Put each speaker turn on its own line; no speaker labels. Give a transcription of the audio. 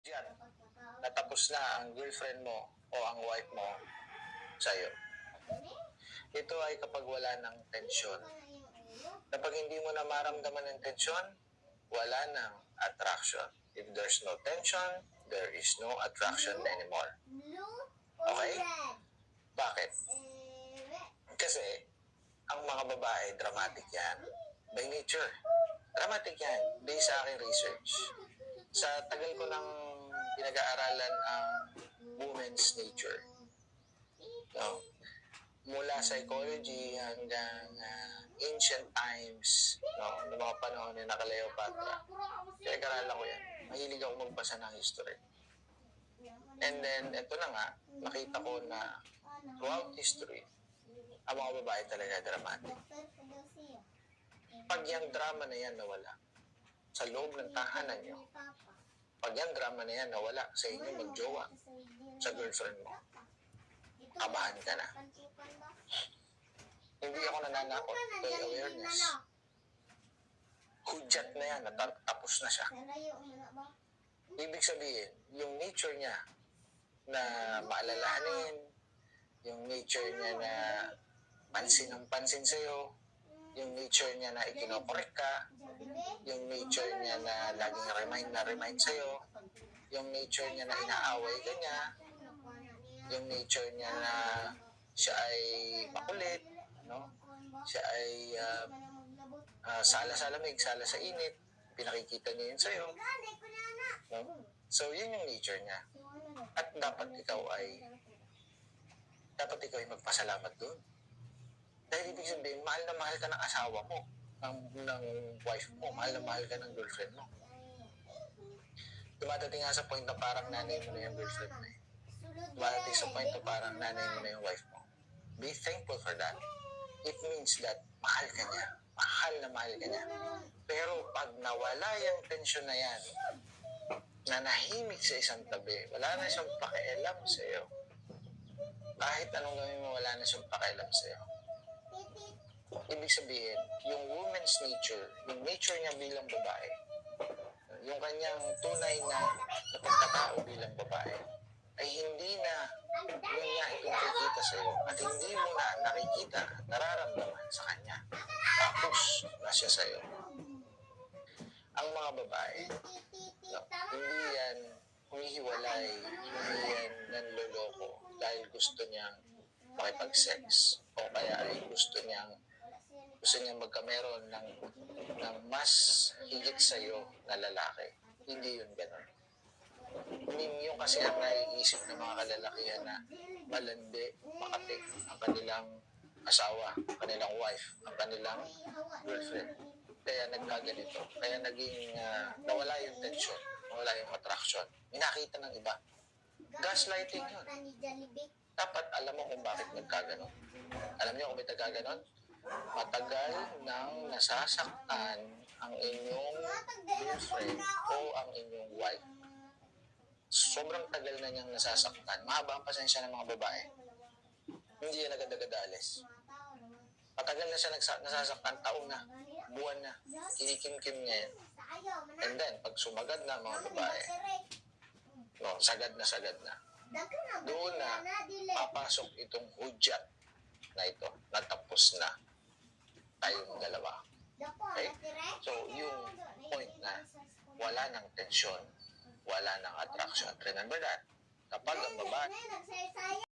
Diyan, natapos na ang girlfriend mo o ang wife mo sa'yo. Ito ay kapag wala ng tensyon. Kapag hindi mo na maramdaman ng tensyon, wala ng attraction. If there's no tension, there is no attraction anymore. Okay? Bakit? Kasi, ang mga babae, dramatic yan. By nature. Dramatic yan. Based sa aking research. Sa tagal ko nang pinag-aaralan ang women's nature. No? Mula psychology hanggang ancient times, no? Noong mga panahon ni Cleopatra. Pinag-aaralan ko yan. Mahilig ako magbasa ng history. And then, eto na nga, nakita ko na throughout history, ang mga babae talaga dramatic. Pag yung drama na yan nawala sa loob ng tahanan nyo, pag yung drama na yan nawala sa inyo magjowa, sa girlfriend mo, kabahan ka na. Hindi ako nananakot. Ito'y awareness. Hudyat na yan, tapos na siya. Ibig sabihin, yung nature niya na maalalahanin, yung nature niya na pansin ang pansin sa'yo, yung nature niya na ikinokorek ka, yung nature niya na laging remind sa'yo, yung nature niya na inaaway ka niya, yung nature niya na siya ay makulit, no? Siya ay sala sa lamig, sala sa init, pinakikita niya yun sa'yo. No? So, yun yung nature niya. At dapat ikaw ay magpasalamat doon. Dahil ibig sabihin, mahal na mahal ka ng asawa mo, ng wife mo, mahal na mahal ka ng girlfriend mo. Dumadating nga sa point na parang nanay mo na yung girlfriend mo. Dumadating sa point na parang nanay mo na yung wife mo. Be thankful for that. It means that mahal ka niya. Mahal na mahal ka niya. Pero pag nawala yung tension na yan, na nahimik sa isang tabi, wala na siyang pakialam sa'yo. Kahit anong gawin mo, wala na siyang pakialam sa'yo. Ibig sabihin, yung woman's nature, yung nature niya bilang babae, yung kanyang tunay na pagkatao bilang babae, ay hindi na yun niya ipinakikita sa'yo at hindi mo na nakikita at nararamdaman sa kanya. Tapos na siya sa'yo. Ang mga babae, no, hindi yan humihiwalay, hindi yan nanloloko dahil gusto niyang makipag-sex o kaya ay gusto niyang magkameron ng mas higit sa'yo na lalaki. Hindi yun ganun. Yung kasi ang naiisip ng mga kalalakihan na malandi, makati ang kanilang asawa, ang kanilang wife, ang kanilang girlfriend. Kaya nagkaganito. Kaya naging nawala yung tension, nawala yung attraction. Minakita ng iba. Gaslighting yun. Dapat alam mo kung bakit nagkaganon. Alam niyo kung may nagkaganon? Matagal nang nasasaktan ang inyong girlfriend o ang inyong wife. Sobrang tagal na niyang nasasaktan. Mahaba ang pasensya ng mga babae. Hindi yan agad-agad-alis. Matagal na siya nasasaktan, taon na, buwan na, kinikim-kim niya yan. And then, pag sumagad na mga babae, no, sagad na, doon na papasok itong hudyat na ito, natapos na tayong dalawa. Okay? So, yung point na wala ng tensyon, wala ng attraction. Remember that. Kapag ang babae